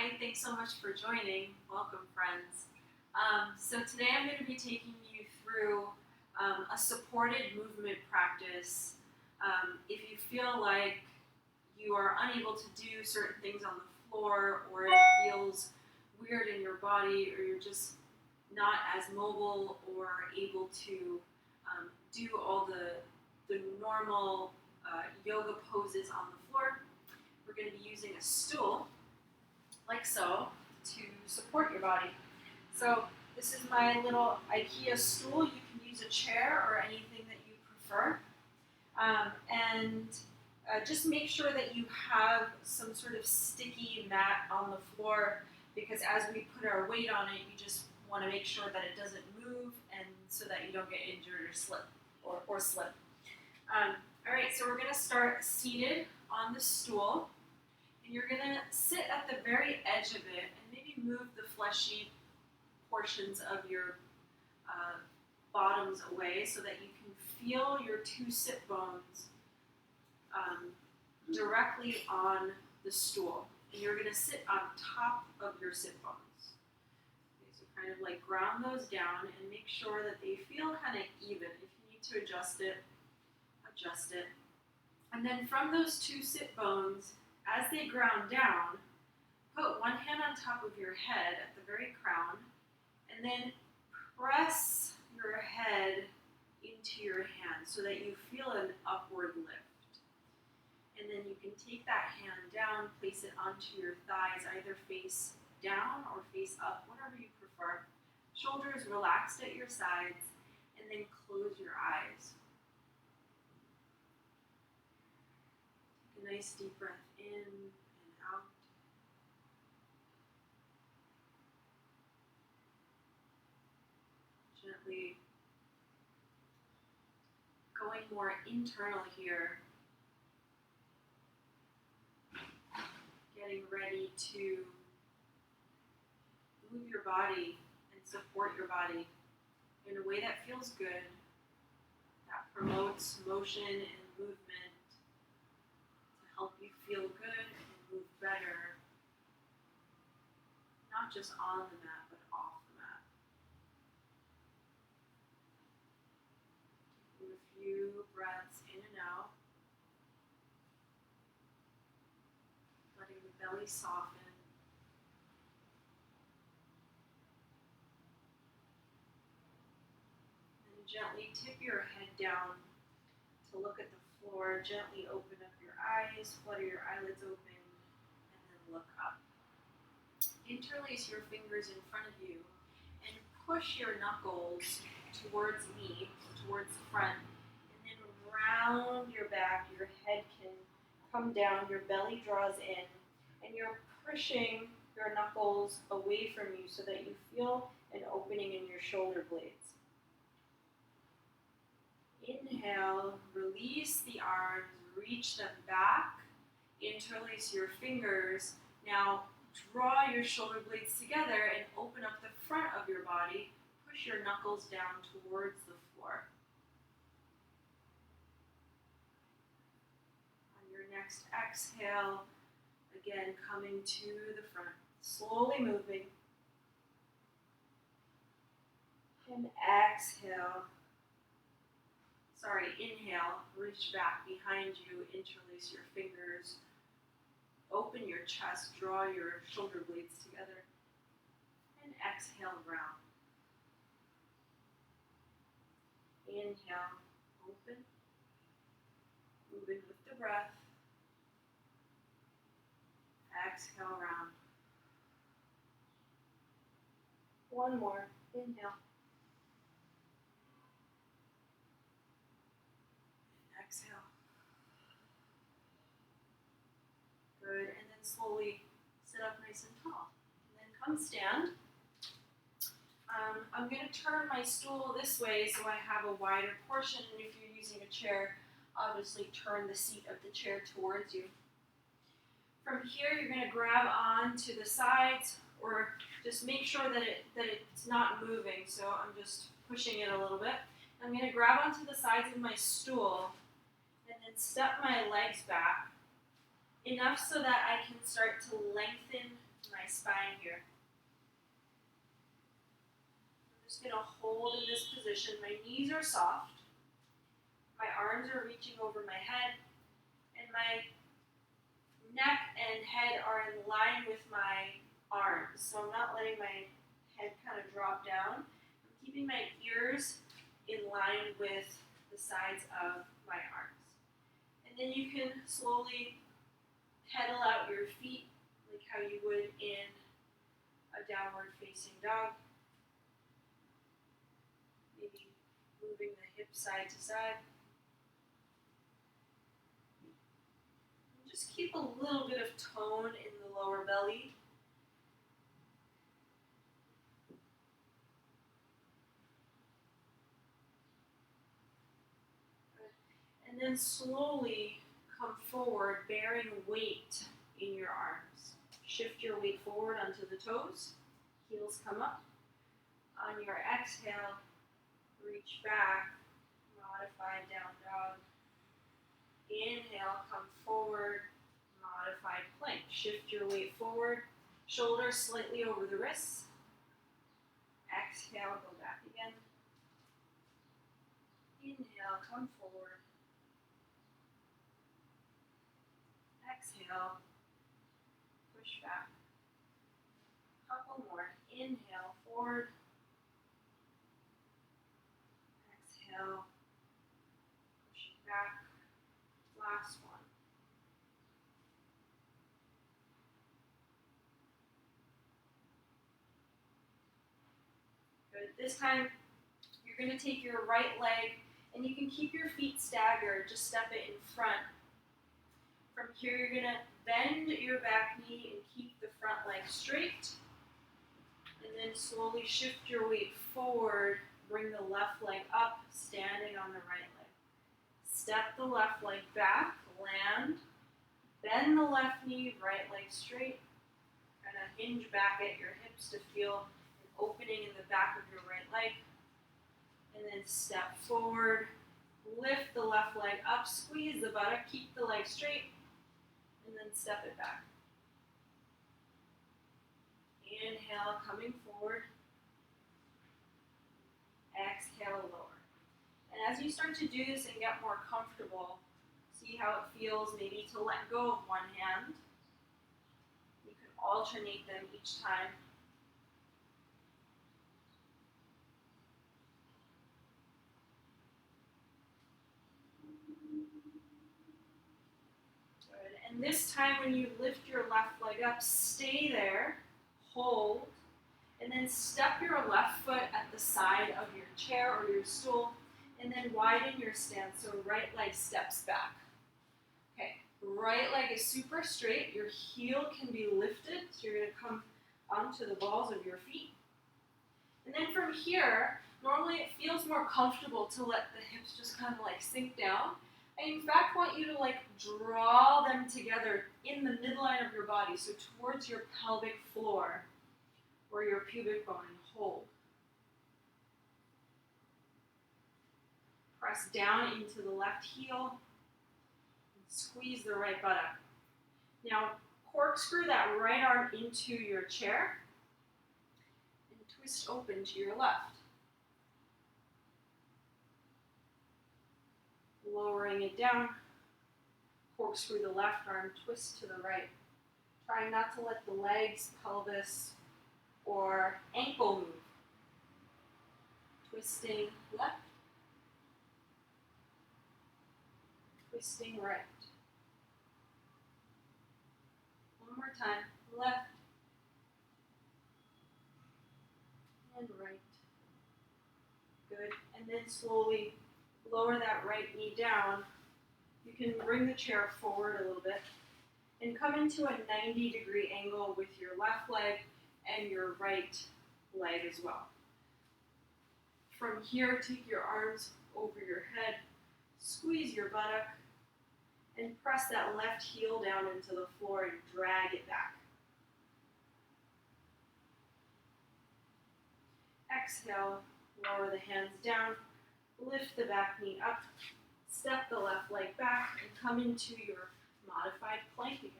Hi, thanks so much for joining. Welcome, friends. So today I'm going to be taking you through a supported movement practice. If you feel like you are unable to do certain things on the floor, or it feels weird in your body, or you're just not as mobile or able to do all the normal yoga poses on the floor, we're going to be using a stool like so, to support your body. So this is my little IKEA stool. You can use a chair or anything that you prefer. And just make sure that you have some sort of sticky mat on the floor, because as we put our weight on it, you just want to make sure that it doesn't move, and so that you don't get injured or slip. All right, so we're going to start seated on the stool. And you're going to sit at the very edge of it and maybe move the fleshy portions of your bottoms away so that you can feel your two sit bones directly on the stool. And you're going to sit on top of your sit bones. Okay, so kind of like ground those down and make sure that they feel kind of even. If you need to adjust it, adjust it. And then from those two sit bones, as they ground down, put one hand on top of your head at the very crown, and then press your head into your hand so that you feel an upward lift. And then you can take that hand down, place it onto your thighs, either face down or face up, whatever you prefer. Shoulders relaxed at your sides, and then close your eyes. Take a nice deep breath in and out. Gently going more internal here. Getting ready to move your body and support your body in a way that feels good, that promotes motion and movement to help you feel good and move better, not just on the mat, but off the mat. Taking a few breaths in and out, letting the belly soften. And gently tip your head down to look at the floor. Gently open up your eyes, flutter your eyelids open, and then look up. Interlace your fingers in front of you and push your knuckles towards me, towards the front, and then round your back. Your head can come down, your belly draws in, and you're pushing your knuckles away from you so that you feel an opening in your shoulder blades. Inhale, release the arms, reach them back, interlace your fingers. Now draw your shoulder blades together and open up the front of your body. Push your knuckles down towards the floor. On your next exhale, again coming to the front, slowly moving. And inhale, reach back behind you, interlace your fingers, open your chest, draw your shoulder blades together, and exhale, round. Inhale, open, moving with the breath. Exhale, round. One more, inhale. Exhale. Good, and then slowly sit up nice and tall. And then come stand. I'm going to turn my stool this way so I have a wider portion, and if you're using a chair, obviously turn the seat of the chair towards you. From here, you're going to grab on to the sides, or just make sure that it's not moving, so I'm just pushing it a little bit. I'm going to grab onto the sides of my stool, and then step my legs back enough so that I can start to lengthen my spine here. I'm just going to hold in this position. My knees are soft. My arms are reaching over my head. And my neck and head are in line with my arms. So I'm not letting my head kind of drop down. I'm keeping my ears in line with the sides of my arms. And then you can slowly pedal out your feet like how you would in a downward facing dog. Maybe moving the hips side to side. Just keep a little bit of tone in the lower belly. And then slowly come forward, bearing weight in your arms. Shift your weight forward onto the toes. Heels come up. On your exhale, reach back, modified down dog. Inhale, come forward, modified plank. Shift your weight forward, shoulders slightly over the wrists. Exhale, go back again. Inhale, come forward. Exhale, push back. Couple more. Inhale, forward. Exhale, push it back. Last one. Good. This time, you're going to take your right leg, and you can keep your feet staggered. Just step it in front. From here, you're going to bend your back knee and keep the front leg straight. And then slowly shift your weight forward. Bring the left leg up, standing on the right leg. Step the left leg back, land. Bend the left knee, right leg straight. Kind of hinge back at your hips to feel an opening in the back of your right leg. And then step forward. Lift the left leg up, squeeze the buttock, keep the leg straight. And then step it back. Inhale, coming forward. Exhale, lower. And as you start to do this and get more comfortable, see how it feels maybe to let go of one hand. You can alternate them each time. And this time when you lift your left leg up, stay there, hold, and then step your left foot at the side of your chair or your stool, and then widen your stance so right leg steps back. Okay, right leg is super straight, your heel can be lifted, so you're going to come onto the balls of your feet. And then from here, normally it feels more comfortable to let the hips just kind of like sink down. I in fact want you to like draw them together in the midline of your body, so towards your pelvic floor or your pubic bone, and hold. Press down into the left heel and squeeze the right buttock. Now corkscrew that right arm into your chair and twist open to your left. Lowering it down, corkscrew the left arm, twist to the right. Trying not to let the legs, pelvis, or ankle move. Twisting left, twisting right. One more time, left and right. Good, and then slowly lower that right knee down. You can bring the chair forward a little bit and come into a 90-degree angle with your left leg and your right leg as well. From here, take your arms over your head, squeeze your buttock, and press that left heel down into the floor and drag it back. Exhale, lower the hands down, lift the back knee up, step the left leg back, and come into your modified plank again.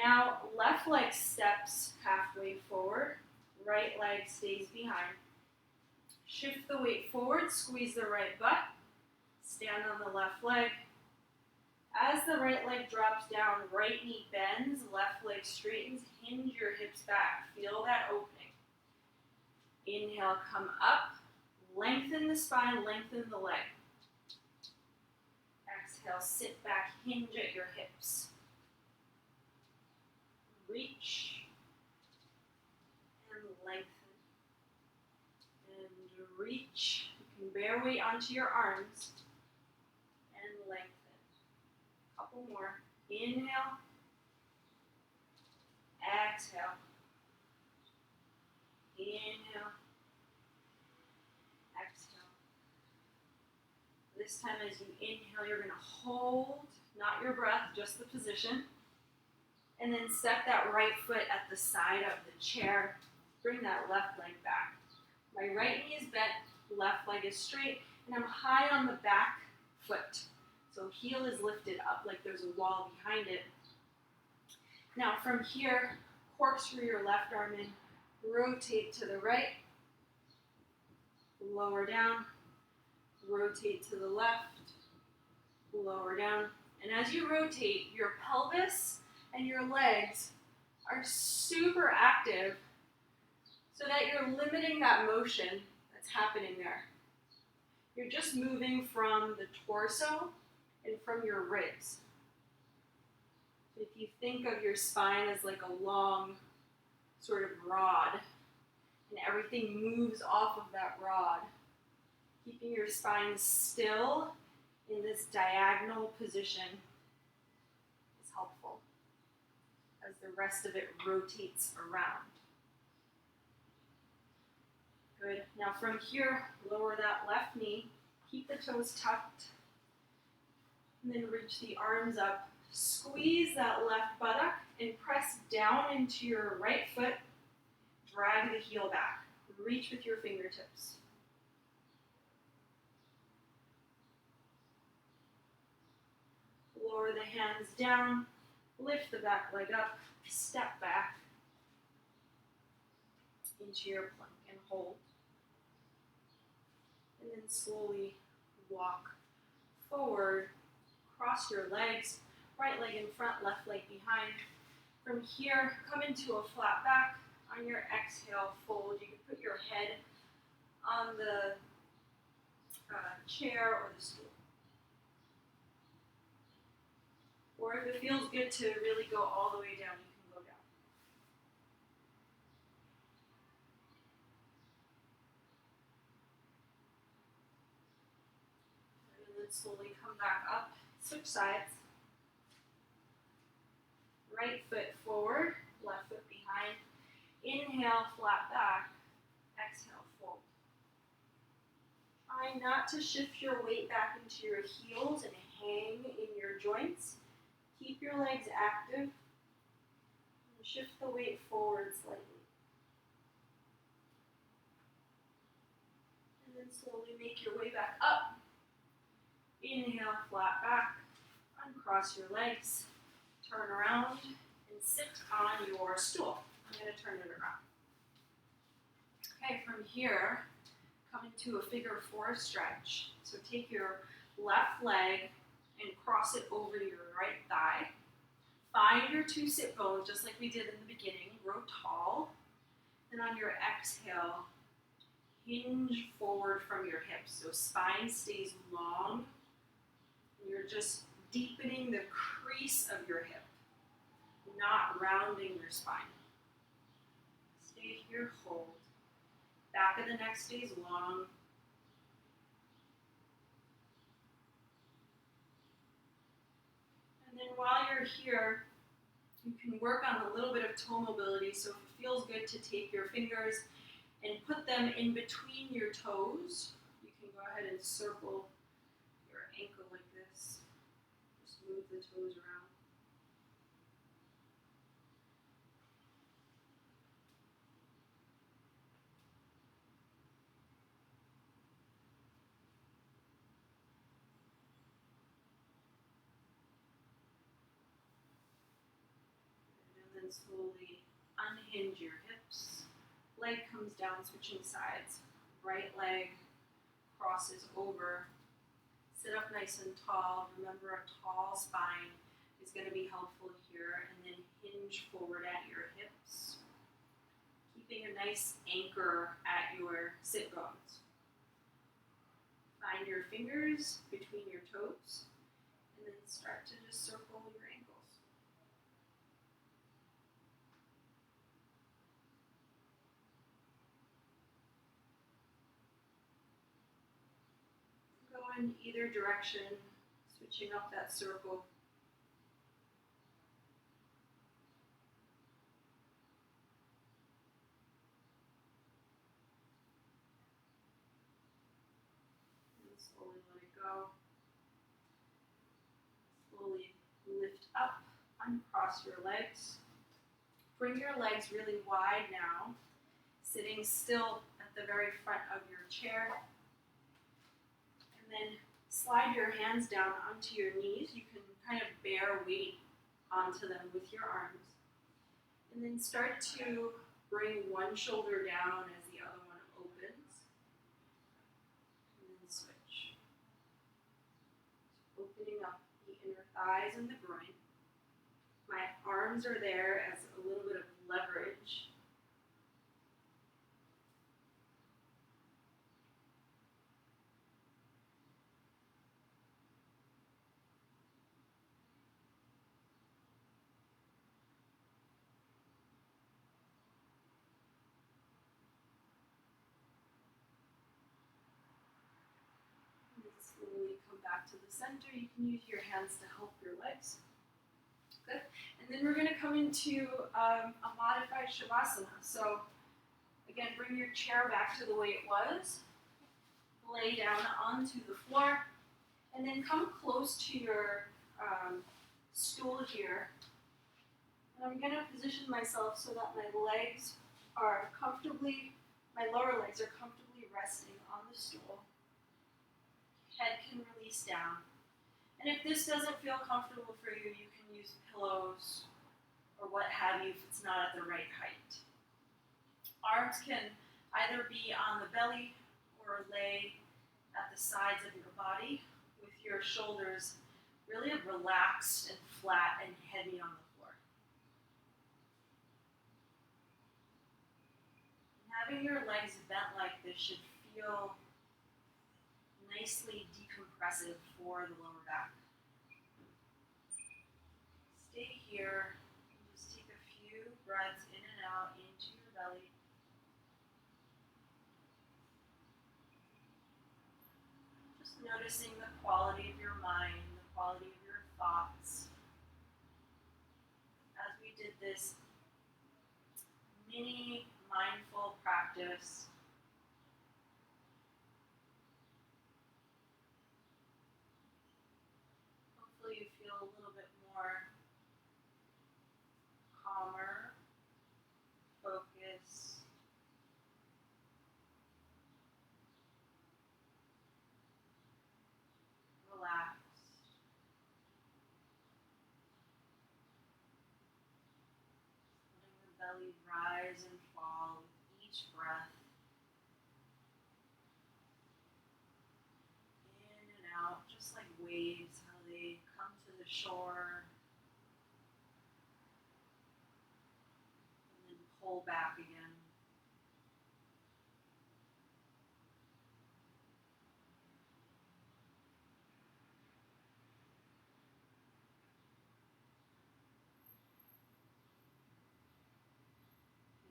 Now, left leg steps halfway forward, right leg stays behind. Shift the weight forward, squeeze the right butt, stand on the left leg. As the right leg drops down, right knee bends, left leg straightens, hinge your hips back. Feel that opening. Inhale, come up, lengthen the spine, lengthen the leg. Exhale, sit back, hinge at your hips. Reach and lengthen. And reach. You can bear weight onto your arms and lengthen. Couple more. Inhale. Exhale. Inhale. Exhale. This time as you inhale, you're going to hold, not your breath, just the position. And then step that right foot at the side of the chair. Bring that left leg back. My right knee is bent, left leg is straight, and I'm high on the back foot. So heel is lifted up like there's a wall behind it. Now from here, corkscrew your left arm in, rotate to the right, lower down, rotate to the left, lower down. And as you rotate, your pelvis and your legs are super active so that you're limiting that motion that's happening there. You're just moving from the torso and from your ribs. If you think of your spine as like a long sort of rod, and everything moves off of that rod, keeping your spine still in this diagonal position is helpful as the rest of it rotates around. Good. Now from here, lower that left knee, keep the toes tucked, and then reach the arms up. Squeeze that left buttock and press down into your right foot. Drag the heel back. Reach with your fingertips. Lower the hands down. Lift the back leg up. Step back into your plank and hold. And then slowly walk forward. Cross your legs. Right leg in front, left leg behind. From here, come into a flat back. On your exhale, fold. You can put your head on the chair or the stool. Or if it feels good to really go all the way down, you can go down. And then slowly come back up. Switch sides. Right foot forward, left foot behind. Inhale, flat back. Exhale, fold. Try not to shift your weight back into your heels and hang in your joints. Keep your legs active. And shift the weight forward slightly. And then slowly make your way back up. Inhale, flat back. Uncross your legs. Turn around and sit on your stool. I'm going to turn it around. Okay, from here, come into a figure four stretch. So take your left leg and cross it over your right thigh. Find your two sit bones, just like we did in the beginning. Grow tall. Then on your exhale, hinge forward from your hips. So spine stays long. And you're just deepening the crease of your hip, not rounding your spine. Stay here, hold. Back of the neck stays long. And then while you're here, you can work on a little bit of toe mobility. So if it feels good to take your fingers and put them in between your toes, you can go ahead and circle your ankle like this. Just move the toes around. then slowly unhinge your hips. Leg comes down, switching sides. Right leg crosses over. Sit up nice and tall. Remember, a tall spine is going to be helpful here. And then hinge forward at your hips, keeping a nice anchor at your sit bones. Find your fingers between your toes, and then start to just circle your ankles. Go in either direction, switching up that circle. And slowly let it go. Slowly lift up, uncross your legs. Bring your legs really wide now, sitting still at the very front of your chair. And then slide your hands down onto your knees. You can kind of bear weight onto them with your arms. And then start to bring one shoulder down as the other one opens. And then switch. Opening up the inner thighs and the groin. My arms are there as a little bit of leverage. And then slowly come back to the center. You can use your hands to help your legs. Good. And then we're going to come into a modified Shavasana. So again, bring your chair back to the way it was. Lay down onto the floor. And then come close to your stool here. And I'm going to position myself so that my legs are comfortably, my lower legs are comfortably resting on the stool. Head can release down. And if this doesn't feel comfortable for you, you can use pillows or what have you if it's not at the right height. Arms can either be on the belly or lay at the sides of your body with your shoulders really relaxed and flat and heavy on the floor. And having your legs bent like this should feel nicely decompressive for the lower back. Stay here and just take a few breaths in and out into your belly. Just noticing the quality of your mind, the quality of your thoughts. As we did this mini mindful practice, hopefully you feel a little bit more calmer, focused, relaxed. Letting the belly rise and fall with each breath. In and out, just like waves, how they come to the shore and then pull back again.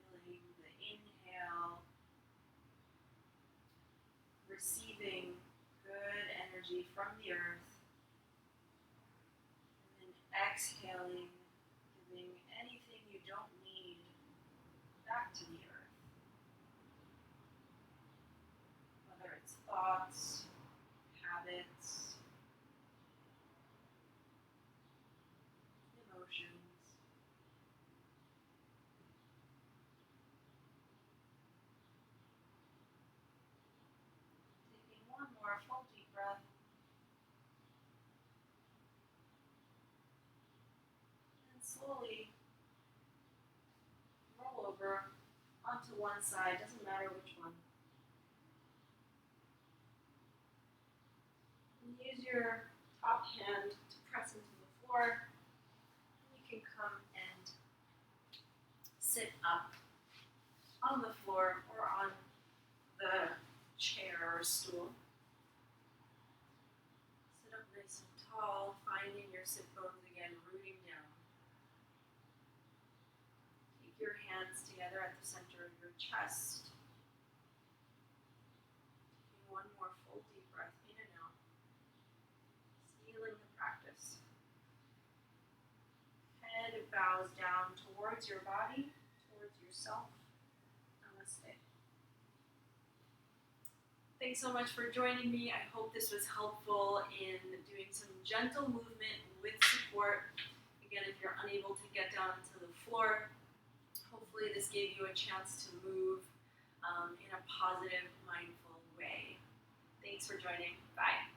Feeling the inhale, receiving good energy from the earth, and then exhaling, giving anything you don't need back to the earth. Whether it's thoughts, habits, emotions. Taking one more full deep breath. And slowly one side, doesn't matter which one. And use your top hand to press into the floor. You can come and sit up on the floor or on the chair or stool. Sit up nice and tall, finding your sit bones again, rooting down. Keep your hands together at the center of your chest. Taking one more full deep breath in and out. Sealing the practice. Head bows down towards your body, towards yourself. Namaste. Thanks so much for joining me. I hope this was helpful in doing some gentle movement with support. Again, if you're unable to get down to the floor, hopefully this gave you a chance to move in a positive, mindful way. Thanks for joining. Bye.